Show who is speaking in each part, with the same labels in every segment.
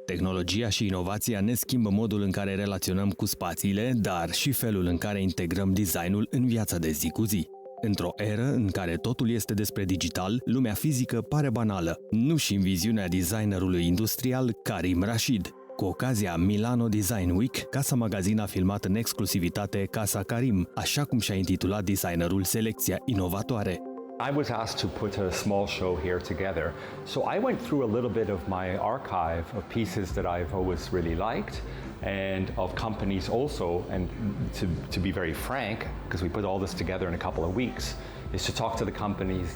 Speaker 1: Tehnologia și inovația ne schimbă modul în care relaționăm cu spațiile, dar și felul în care integrăm designul în viața de zi cu zi. Într-o eră în care totul este despre digital, lumea fizică pare banală, nu și în viziunea designerului industrial Karim Rashid. Cu ocazia Milano Design Week, Casa Magazin a filmat în exclusivitate Casa Karim, așa cum și-a intitulat designerul selecția inovatoare.
Speaker 2: I was asked to put a small show here together, so I went through a little bit of my archive of pieces that I've always really liked and of companies also, and to be very frank, because we put all this together in a couple of weeks, is to talk to the companies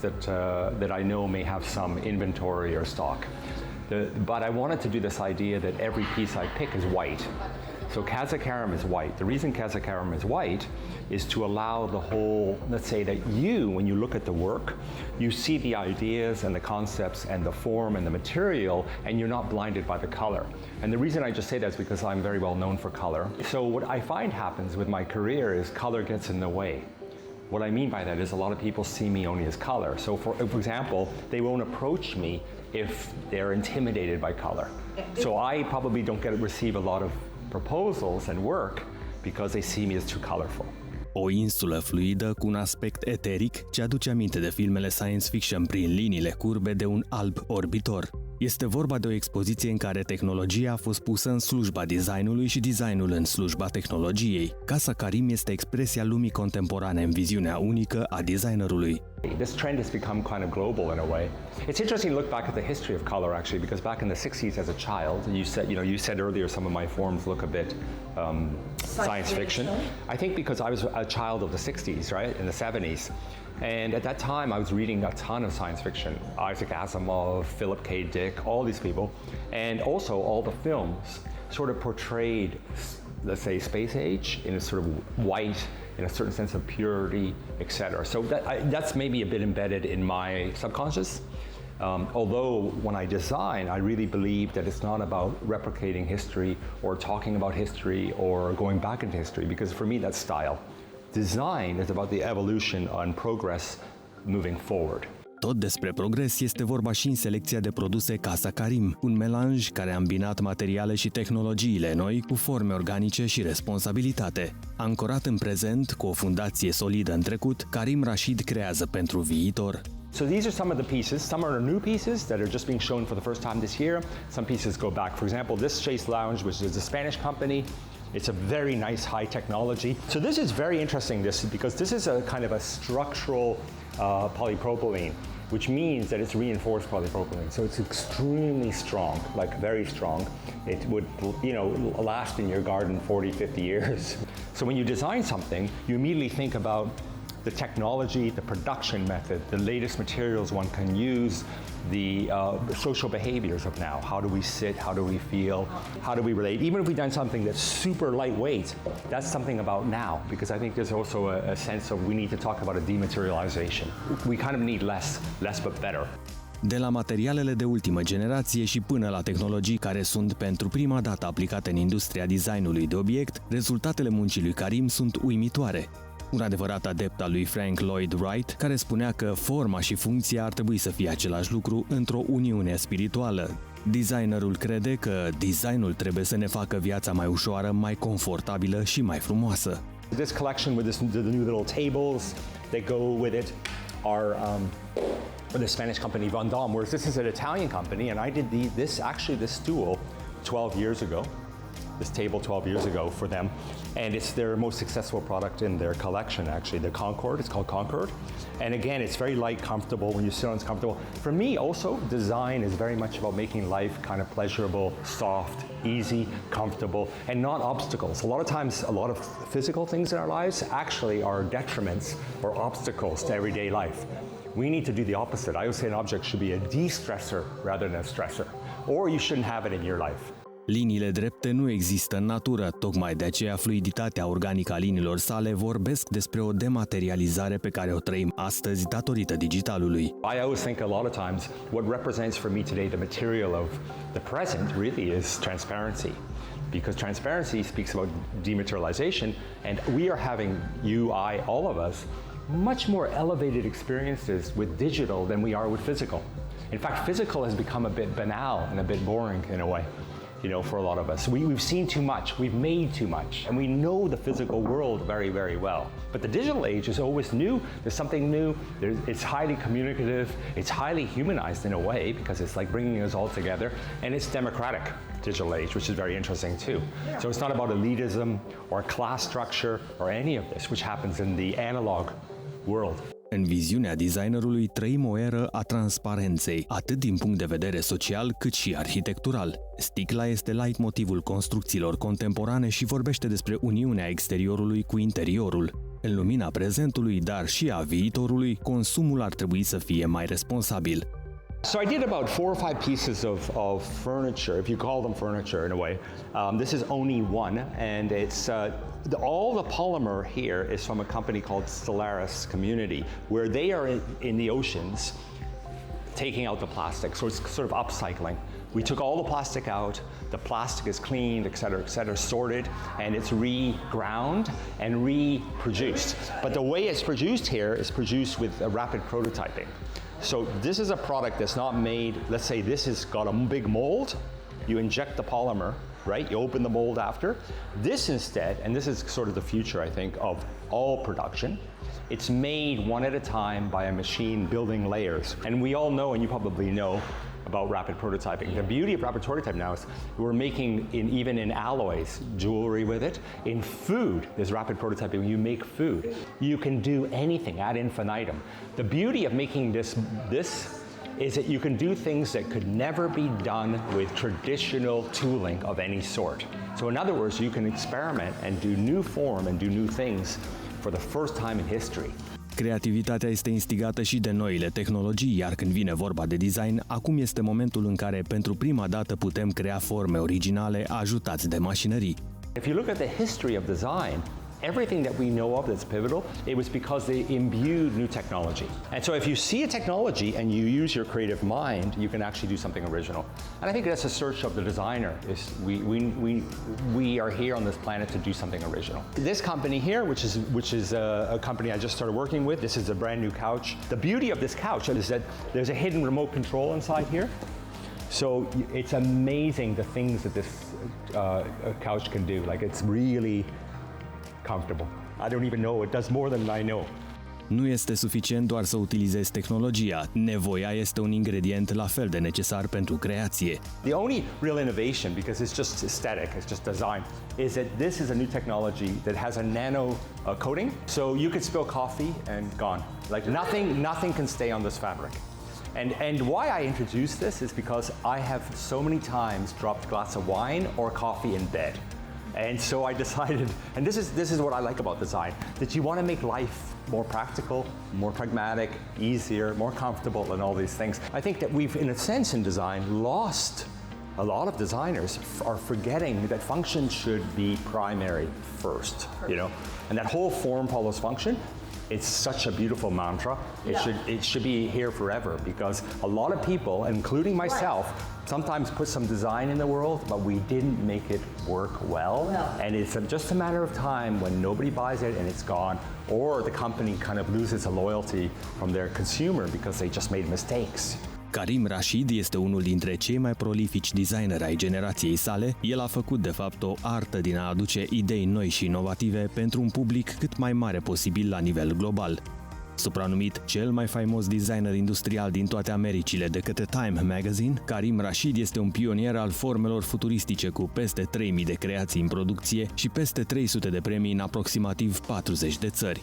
Speaker 2: that I know may have some inventory or stock. But I wanted to do this idea that every piece I pick is white. So Casa Karim is white. The reason Casa Karim is white is to allow the whole, let's say that when you look at the work, you see the ideas and the concepts and the form and the material, and you're not blinded by the color. And the reason I just say that is because I'm very well known for color. So what I find happens with my career is color gets in the way. What I mean by that is a lot of people see me only as color. So for example, they won't approach me if they're intimidated by color. So I probably don't receive a lot of proposals and work because they see me as too colorful.
Speaker 1: O insulă fluidă cu un aspect eteric ce aduce aminte de filmele science fiction prin liniile curbe de un alb orbitor. Este vorba de o expoziție în care tehnologia a fost pusă în slujba designului și designul în slujba tehnologiei. Casa Karim este expresia lumii contemporane în viziunea unică a designerului.
Speaker 2: This trend has become kind of global in a way. It's interesting to look back at the history of color actually, because back in the 60s as a child, you said earlier some of my forms look a bit science fiction. I think because I was a child of the 60s, right, in the 70s. And at that time, I was reading a ton of science fiction. Isaac Asimov, Philip K. Dick, all these people. And also all the films sort of portrayed, let's say, space age in a sort of white, in a certain sense of purity, etc. So that's maybe a bit embedded in my subconscious. Although when I design, I really believe that it's not about replicating history or talking about history or going back into history, because for me that's style. Design is about the evolution and progress moving forward.
Speaker 1: Tot despre progres este vorba și în selecția de produse Casa Karim, un melanj care a îmbinat materiale și tehnologiile noi cu forme organice și responsabilitate. Ancorat în prezent, cu o fundație solidă în trecut, Karim Rashid creează pentru viitor.
Speaker 2: So these are some of the pieces. Some are new pieces that are just being shown for the first time this year. Some pieces go back. For example, this Chase Lounge, which is a Spanish company, it's a very nice high technology. So this is very interesting because this is a kind of a structural polypropylene, which means that it's reinforced polypropylene. So it's extremely strong, like very strong. It would, last in your garden 40, 50 years. So when you design something, you immediately think about the technology, the production method, the latest materials one can use, the social behaviors of now. How do we sit? How do we feel? How do we relate? Even if we've done something that's super lightweight, that's something about now, because I think there's also a sense of we need to talk about a dematerialization. We kind of need less but better.
Speaker 1: De la materialele de ultimă generație și până la tehnologii care sunt pentru prima dată aplicate în industria designului de obiect, rezultatele muncii lui Karim sunt uimitoare. Un adevărat adept al lui Frank Lloyd Wright, care spunea că forma și funcția ar trebui să fie același lucru într-o uniune spirituală. Designerul crede că designul trebuie să ne facă viața mai ușoară, mai confortabilă și mai frumoasă.
Speaker 2: This collection with the new little tables that go with it are the Spanish company Van Damme, whereas this is an Italian company, and I did this stool 12 years ago. This table 12 years ago for them, and it's their most successful product in their collection actually, the Concord. It's called Concord, and again it's very light, comfortable. When you sit on, it's comfortable. For me also, design is very much about making life kind of pleasurable, soft, easy, comfortable, and not obstacles. A lot of times, a lot of physical things in our lives actually are detriments or obstacles to everyday life. We need to do the opposite. I always say an object should be a de-stressor rather than a stressor, or you shouldn't have it in your life.
Speaker 1: Liniile drepte nu există în natură, tocmai de aceea fluiditatea organică a liniilor sale vorbesc despre o dematerializare pe care o trăim astăzi datorită digitalului.
Speaker 2: I always think a lot of times what represents for me today the material of the present really is transparency. Because transparency speaks about dematerialization, and we are having, you, I, all of us, much more elevated experiences with digital than we are with physical. In fact, physical has become a bit banal and a bit boring in a way. for a lot of us. We've seen too much, we've made too much, and we know the physical world very, very well. But the digital age is always new, there's something new, it's highly communicative, it's highly humanized in a way because it's like bringing us all together, and it's democratic digital age, which is very interesting too. So it's not about elitism or class structure or any of this, which happens in the analog world.
Speaker 1: În viziunea designerului trăim o eră a transparenței, atât din punct de vedere social cât și arhitectural. Sticla este leitmotivul construcțiilor contemporane și vorbește despre uniunea exteriorului cu interiorul. În lumina prezentului, dar și a viitorului, consumul ar trebui să fie mai responsabil.
Speaker 2: So I did about 4 or 5 pieces of furniture, if you call them furniture in a way. This is only one, and it's all the polymer here is from a company called Stellaris Community, where they are in the oceans taking out the plastic, so it's sort of upcycling. We took all the plastic out, the plastic is cleaned, et cetera, sorted, and it's reground and reproduced. But the way it's produced here is produced with a rapid prototyping. So this is a product that's not made, let's say this has got a big mold, you inject the polymer, right? You open the mold after. This instead, and this is sort of the future, I think, of all production, it's made one at a time by a machine building layers. And we all know, and you probably know, about rapid prototyping. The beauty of rapid prototyping now is we're making, even in alloys, jewelry with it. In food, there's rapid prototyping. You make food. You can do anything ad infinitum. The beauty of making this is that you can do things that could never be done with traditional tooling of any sort. So in other words, you can experiment and do new form and do new things for the first time in history.
Speaker 1: Creativitatea este instigată și de noile tehnologii, iar când vine vorba de design, acum este momentul în care pentru prima dată putem crea forme originale ajutați de mașinării.
Speaker 2: If you look at the history of design, everything that we know of that's pivotal, it was because they imbued new technology. And so if you see a technology and you use your creative mind, you can actually do something original. And I think that's a search of the designer, is we are here on this planet to do something original. This company here, which is a company I just started working with, this is a brand new couch. The beauty of this couch is that there's a hidden remote control inside here. So it's amazing the things that this couch can do. Like, it's really comfortable. I don't even know, it does more than I know.
Speaker 1: Nu este suficient doar să utilizezi tehnologia. Nevoia este un ingredient la fel de necesar pentru creație.
Speaker 2: The only real innovation, because it's just aesthetic, it's just design, is that this is a new technology that has a nano coating. So you could spill coffee and gone. Like nothing can stay on this fabric. And why I introduced this is because I have so many times dropped a glass of wine or coffee in bed. And so I decided, and this is what I like about design, that you want to make life more practical, more pragmatic, easier, more comfortable, and all these things. I think that we've, in a sense, in design, lost. A lot of designers are forgetting that function should be primary first, and that whole form follows function. It's such a beautiful mantra. It should be here forever, because a lot of people, including myself, sometimes put some design in the world, but we didn't make it work well. And it's just a matter of time when nobody buys it and it's gone, or the company kind of loses a loyalty from their consumer because they just made mistakes.
Speaker 1: Karim Rashid este unul dintre cei mai prolifici designeri ai generației sale. El a făcut, de fapt, o artă din a aduce idei noi și inovative pentru un public cât mai mare posibil la nivel global. Supranumit cel mai faimos designer industrial din toate Americile de către Time Magazin, Karim Rashid este un pionier al formelor futuristice cu peste 3000 de creații în producție și peste 300 de premii în aproximativ 40 de țări.